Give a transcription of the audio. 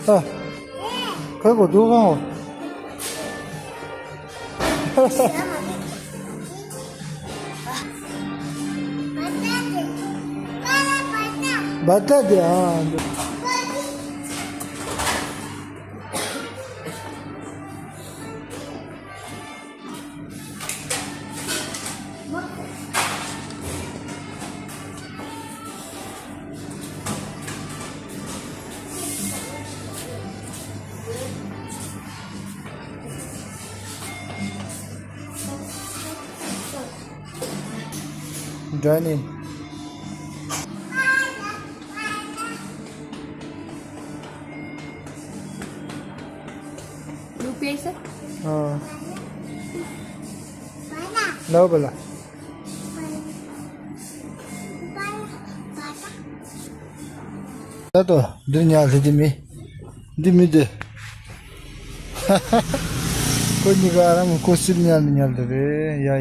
아, 그리고 누가 맞다, 야. Join in. UPI sir? लो बोला तो दुनिया से दिमी दिमी दे कोई निकाला मुझको सिल निकाल दे या